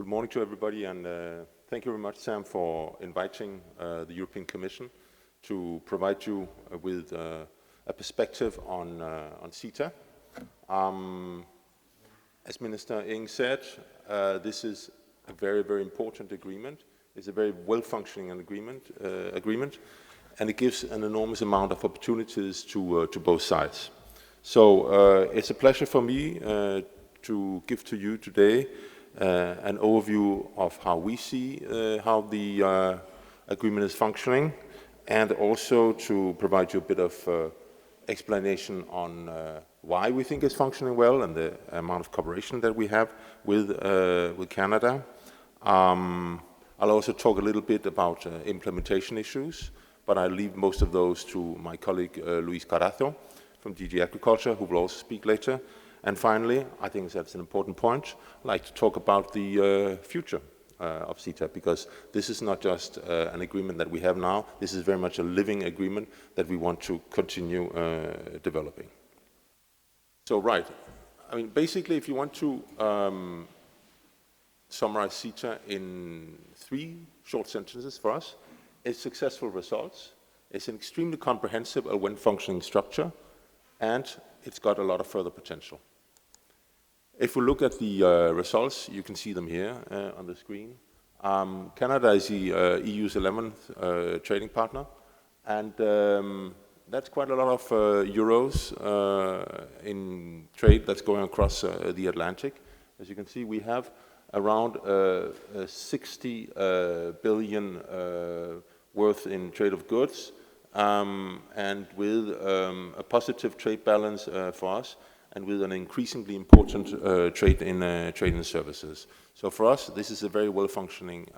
Good morning to everybody, and thank you very much, Sam, for inviting the European Commission to provide you with a perspective on CETA. As Minister Ing said, this is a very, very important agreement. It's a very well-functioning agreement, and it gives an enormous amount of opportunities to both sides. So it's a pleasure for me to give to you today an overview of how we see how the agreement is functioning, and also to provide you a bit of explanation on why we think it's functioning well and the amount of cooperation that we have with Canada. I'll also talk a little bit about implementation issues, but I'll leave most of those to my colleague Luis Carazo from DG Agriculture, who will also speak later. And finally, I think that's an important point, I'd like to talk about the future of CETA, because this is not just an agreement that we have now, this is very much a living agreement that we want to continue developing. So right, I mean, basically, if you want to summarize CETA in 3 short sentences for us, it's successful results, it's an extremely comprehensive and well-functioning structure, and it's got a lot of further potential. If we look at the results, you can see them here on the screen. Canada is the EU's 11th trading partner, and that's quite a lot of euros in trade that's going across the Atlantic. As you can see, we have around 60 billion worth in trade of goods, and with a positive trade balance for us, and with an increasingly important trade in services. So for us, this is a very well-functioning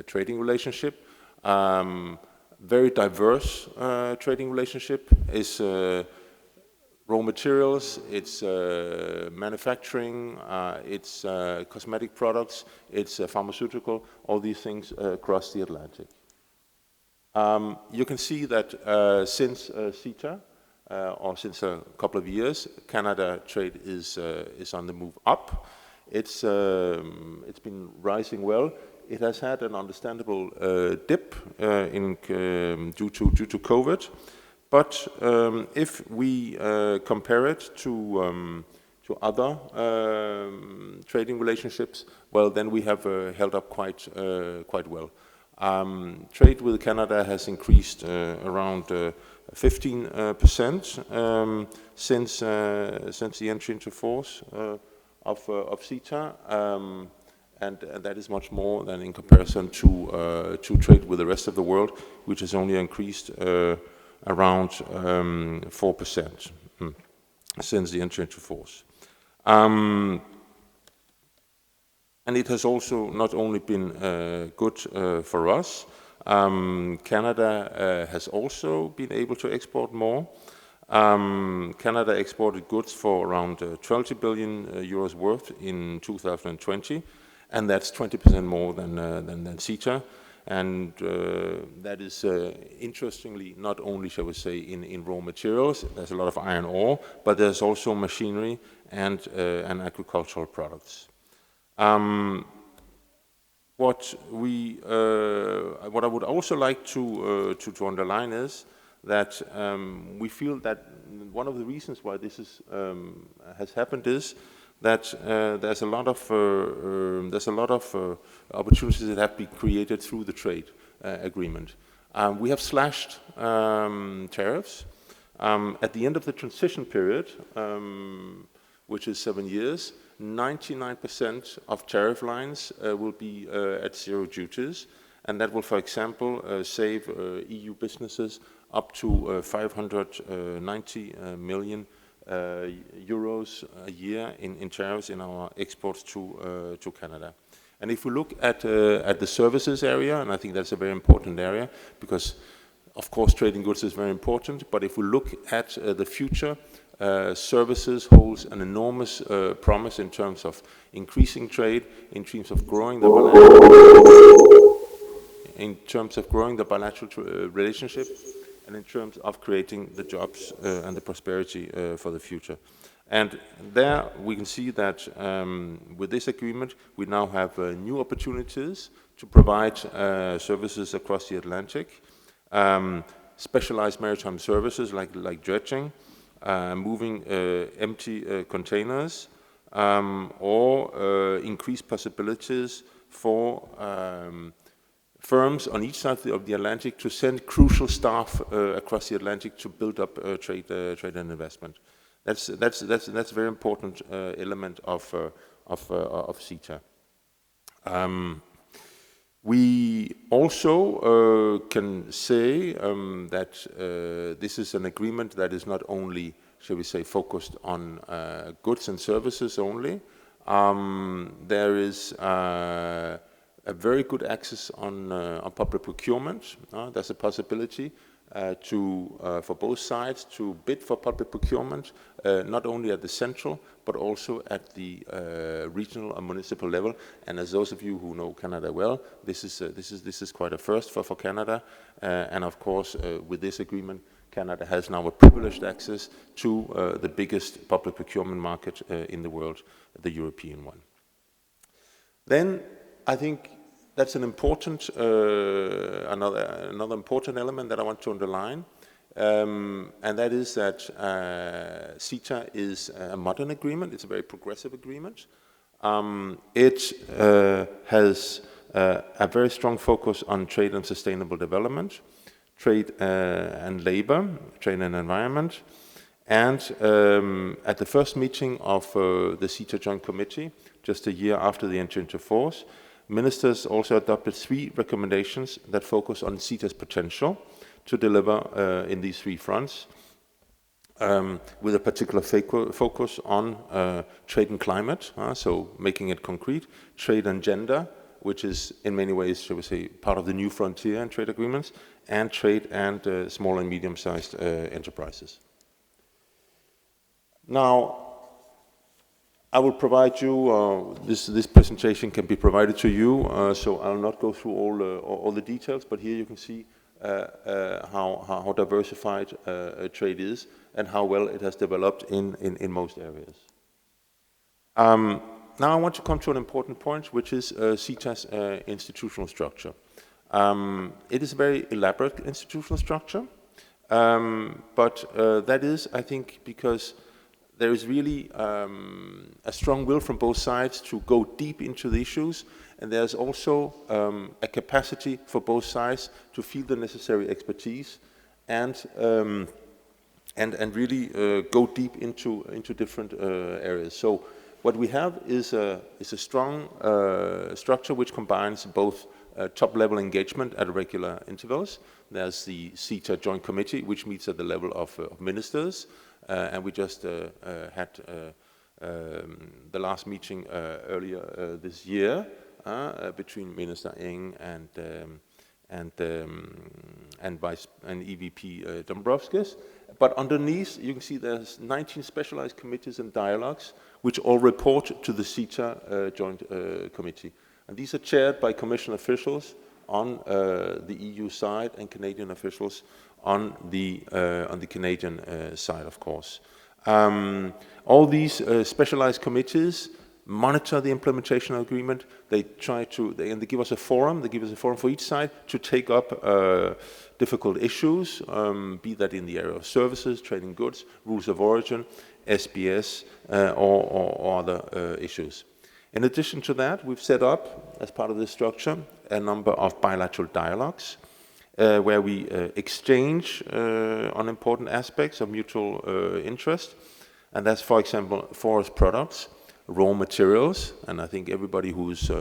trading relationship. Very diverse trading relationship. It's raw materials, it's manufacturing, it's cosmetic products, it's pharmaceutical, all these things across the Atlantic. You can see that since CETA, or since a couple of years, Canada trade is on the move up. It's been rising well. It has had an understandable dip due to COVID, but if we compare it to other trading relationships, well, then we have held up quite well. Trade with Canada has increased around 15% since the entry into force of CETA, and that is much more than in comparison to trade with the rest of the world, which has only increased around 4% since the entry into force. And it has also not only been good for us, Canada has also been able to export more. Canada exported goods for around 20 billion euros worth in 2020, and that's 20% more than CETA. And that is interestingly not only, shall we say, in raw materials. There's a lot of iron ore, but there's also machinery and agricultural products. What I would also like to underline is that we feel that one of the reasons why this has happened is that there's a lot of opportunities that have been created through the trade agreement. We have slashed tariffs. At the end of the transition period, which is 7 years, 99% of tariff lines will be at 0 duties, and that will, for example, save EU businesses up to 590 million euros a year in tariffs in our exports to Canada. And if we look at the services area, and I think that's a very important area, because of course trading goods is very important, but if we look at the future, services holds an enormous promise in terms of increasing trade, in terms of growing the bilateral relationship, and in terms of creating the jobs and the prosperity for the future. And there we can see that with this agreement, we now have new opportunities to provide services across the Atlantic, specialized maritime services like dredging, moving empty containers, or increased possibilities for firms on each side of the Atlantic to send crucial staff across the Atlantic to build up trade and investment. That's a very important element of CETA. We also can say that this is an agreement that is not only, shall we say, focused on goods and services only. There is a very good access on public procurement. There's a possibility for both sides to bid for public procurement, not only at the central, but also at the regional and municipal level. And as those of you who know Canada well, this is quite a first for Canada. And of course, with this agreement, Canada has now a privileged access to the biggest public procurement market in the world, the European one. Then I think that's an important, another important element that I want to underline, and that is that CETA is a modern agreement. It's a very progressive agreement. It has a very strong focus on trade and sustainable development, trade and labor, trade and environment. And at the first meeting of the CETA Joint Committee, just a year after the entry into force, ministers also adopted 3 recommendations that focus on CETA's potential to deliver in these 3 fronts, with a particular focus on trade and climate, so making it concrete, trade and gender, which is in many ways, shall we say, part of the new frontier in trade agreements, and trade and small and medium-sized enterprises. Now, I will provide you, this presentation can be provided to you, so I'll not go through all the details, but here you can see how diversified trade is and how well it has developed in most areas. Now I want to come to an important point, which is CETA's institutional structure. It is a very elaborate institutional structure, but that is, I think, because there is really a strong will from both sides to go deep into the issues, and there's also a capacity for both sides to feel the necessary expertise and really go deep into different areas. So what we have is a strong structure which combines both top-level engagement at regular intervals. There's the CETA Joint Committee, which meets at the level of ministers. And we just had the last meeting earlier this year between Minister Eng and EVP Dombrovskis. But underneath, you can see there's 19 specialized committees and dialogues, which all report to the CETA Joint Committee. And these are chaired by Commission officials on the EU side and Canadian officials on the Canadian side, of course. All these specialized committees monitor the implementation of the agreement. They try to, and they give us a forum. They give us a forum for each side to take up difficult issues, be that in the area of services, trading goods, rules of origin, SBS, or other issues. In addition to that, we've set up, as part of this structure, a number of bilateral dialogues where we exchange on important aspects of mutual interest. And that's, for example, forest products, raw materials, and I think everybody who's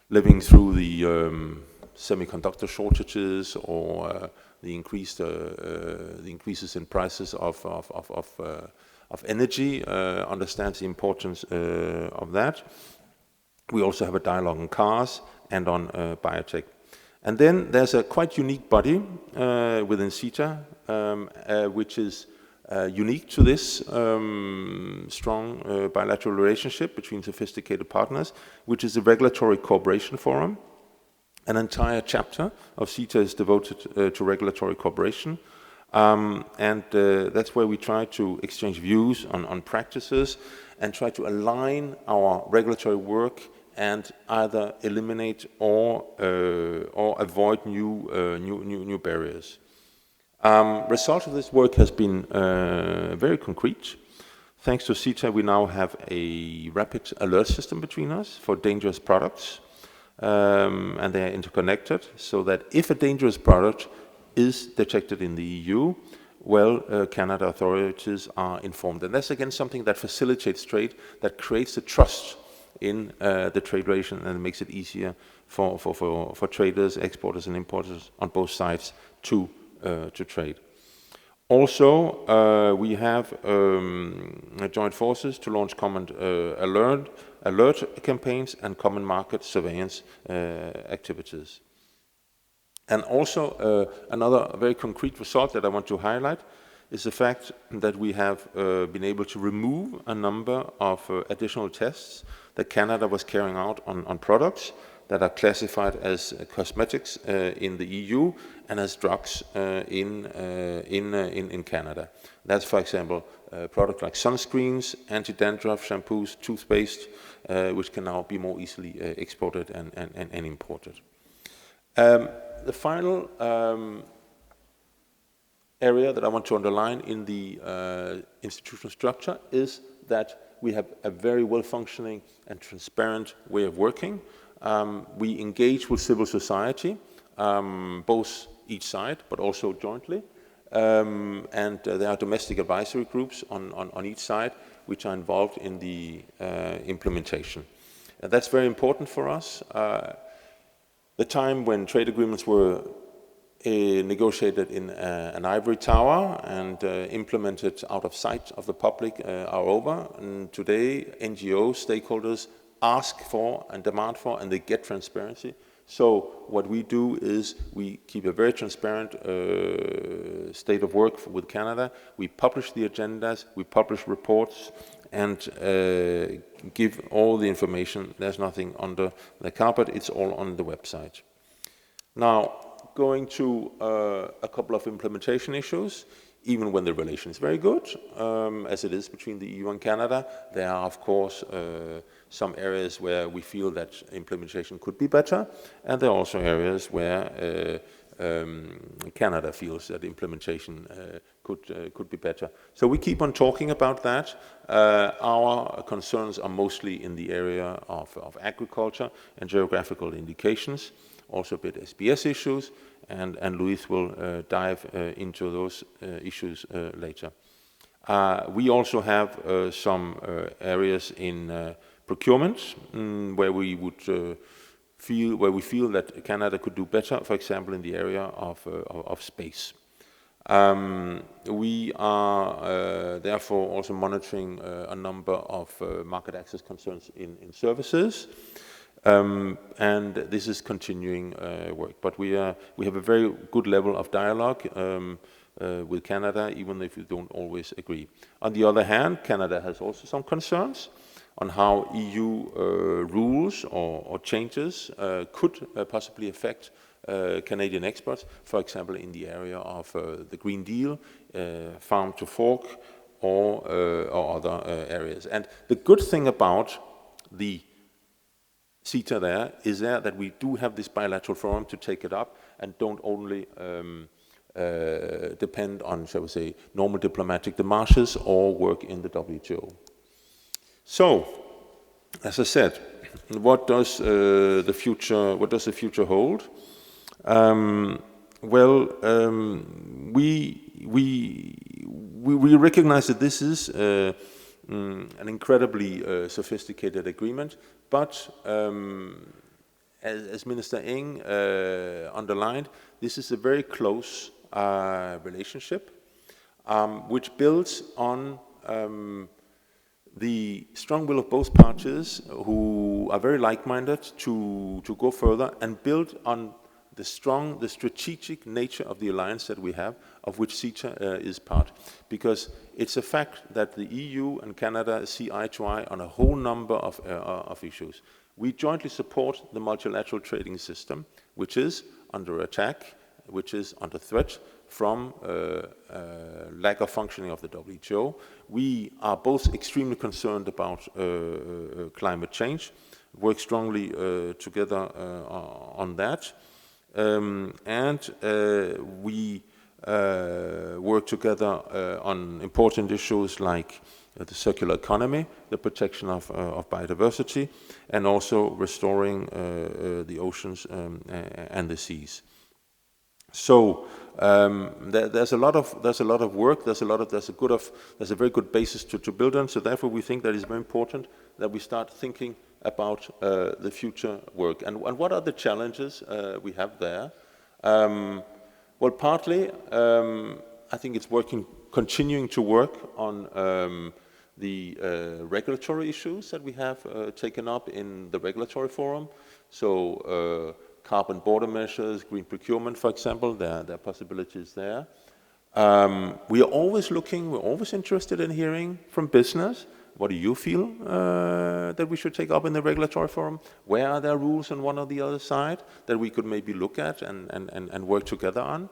living through the semiconductor shortages or the increases in prices of energy understands the importance of that. We also have a dialogue on cars and on biotech. And then there's a quite unique body within CETA, which is unique to this strong bilateral relationship between sophisticated partners, which is the Regulatory Cooperation Forum. An entire chapter of CETA is devoted to regulatory cooperation. That's where we try to exchange views on practices and try to align our regulatory work and either eliminate or avoid new barriers. Result of this work has been very concrete. Thanks to CETA, we now have a rapid alert system between us for dangerous products, and they are interconnected, so that if a dangerous product is detected in the EU, well, Canada authorities are informed. And that's again something that facilitates trade, that creates the trust in the trade relation, and makes it easier for traders, exporters and importers on both sides to trade. Also, we have joined forces to launch common alert campaigns and common market surveillance activities. And also, another very concrete result that I want to highlight is the fact that we have been able to remove a number of additional tests that Canada was carrying out on products that are classified as cosmetics in the EU and as drugs in Canada. That's, for example, products like sunscreens, anti-dandruff shampoos, toothpaste, which can now be more easily exported and imported. The final area that I want to underline in the institutional structure is that we have a very well-functioning and transparent way of working. We engage with civil society, both each side, but also jointly. And there are domestic advisory groups on each side, which are involved in the implementation. That's very important for us. The time when trade agreements were negotiated in an ivory tower and implemented out of sight of the public are over. And today, NGOs, stakeholders ask for and demand for, and they get transparency. So what we do is we keep a very transparent state of work with Canada. We publish the agendas, we publish reports, and give all the information. There's nothing under the carpet, it's all on the website. Now, going to a couple of implementation issues. Even when the relation is very good, as it is between the EU and Canada, there are, of course, some areas where we feel that implementation could be better, and there are also areas where Canada feels that implementation could be better. So we keep on talking about that. Our concerns are mostly in the area of agriculture and geographical indications, also a bit SBS issues, and Luis will dive into those issues later. We also have some areas in procurement where we would feel that Canada could do better, for example, in the area of space. We are therefore also monitoring a number of market access concerns in services. And this is continuing work, but we have a very good level of dialogue with Canada, even if we don't always agree. On the other hand, Canada has also some concerns on how EU rules or changes could possibly affect Canadian exports, for example, in the area of the Green Deal, farm to fork, or other areas. And the good thing about the CETA there is that we do have this bilateral forum to take it up and don't only depend on, shall we say, normal diplomatic démarches or work in the WTO. So, as I said, what does the future hold? We recognize that this is an incredibly sophisticated agreement, but as Minister Eng underlined, this is a very close relationship, which builds on the strong will of both parties, who are very like-minded to go further and build on the strategic nature of the alliance that we have, of which CETA is part. Because it's a fact that the EU and Canada see eye to eye on a whole number of issues. We jointly support the multilateral trading system, which is under attack which is under threat from lack of functioning of the WTO. We are both extremely concerned about climate change, work strongly together on that, and we work together on important issues like the circular economy, the protection of biodiversity, and also restoring the oceans and the seas. So there's a lot of work. There's a very good basis to build on. So therefore, we think that it's very important that we start thinking about the future work. And what are the challenges we have there? Well, partly, I think it's continuing to work on the regulatory issues that we have taken up in the regulatory forum. So carbon border measures, green procurement, for example, there are possibilities there. We are always we're always interested in hearing from business. What do you feel that we should take up in the regulatory forum? Where are there rules on one or the other side that we could maybe look at and work together on?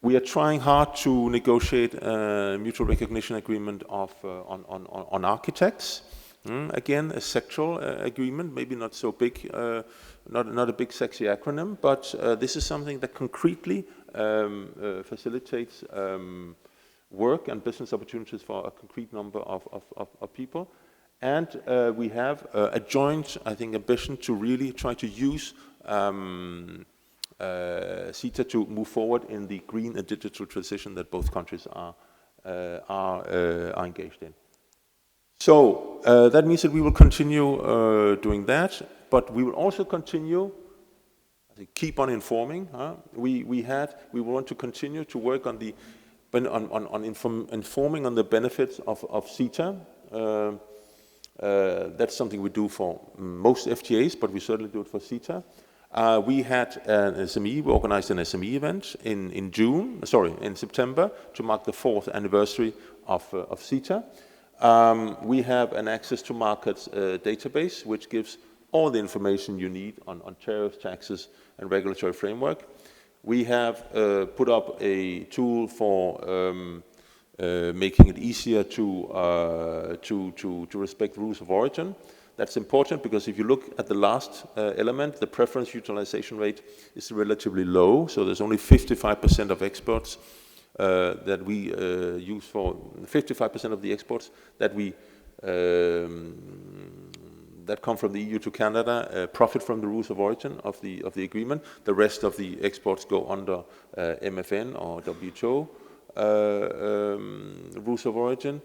We are trying hard to negotiate a mutual recognition agreement on architects. Again, a sectoral agreement, maybe not so big, not a big sexy acronym, but this is something that concretely facilitates work and business opportunities for a concrete number of people. And we have a joint, I think, ambition to really try to use CETA to move forward in the green and digital transition that both countries are engaged in. So that means that we will continue doing that, but we will also continue, I think, keep on informing. We want to continue to work on informing on the benefits of CETA. That's something we do for most FTAs, but we certainly do it for CETA. We had we organized an SME event in September to mark the 4th anniversary of CETA. We have an access to markets database, which gives all the information you need on tariffs, taxes, and regulatory framework. We have put up a tool for making it easier to respect rules of origin. That's important because if you look at the last element, the preference utilization rate is relatively low. So there's only 55% of exports that we use for 55% of the exports that we that come from the EU to Canada profit from the rules of origin of the agreement. The rest of the exports go under MFN or WTO rules of origin.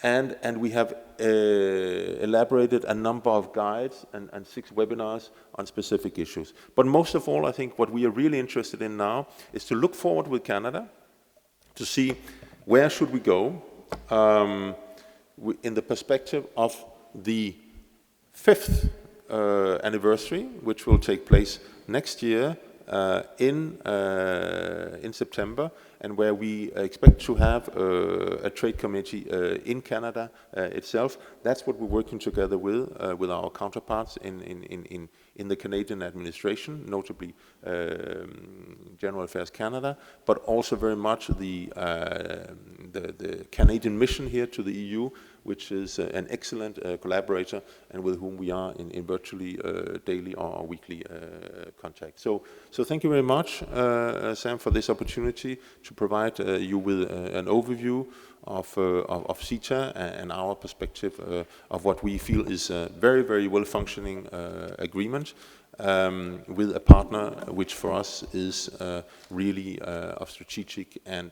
And we have elaborated a number of guides and 6 webinars on specific issues. But most of all, I think what we are really interested in now is to look forward with Canada to see where should we go in the perspective of the 5th anniversary, which will take place next year in September, and where we expect to have a trade committee in Canada itself. That's what we're working together with our counterparts in the Canadian administration, notably General Affairs Canada, but also very much the Canadian mission here to the EU, which is an excellent collaborator and with whom we are in virtually daily or weekly contact. So thank you very much, Sam, for this opportunity to provide you with an overview of CETA and our perspective of what we feel is a very, very well-functioning agreement with a partner which for us is really of strategic and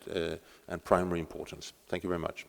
primary importance. Thank you very much.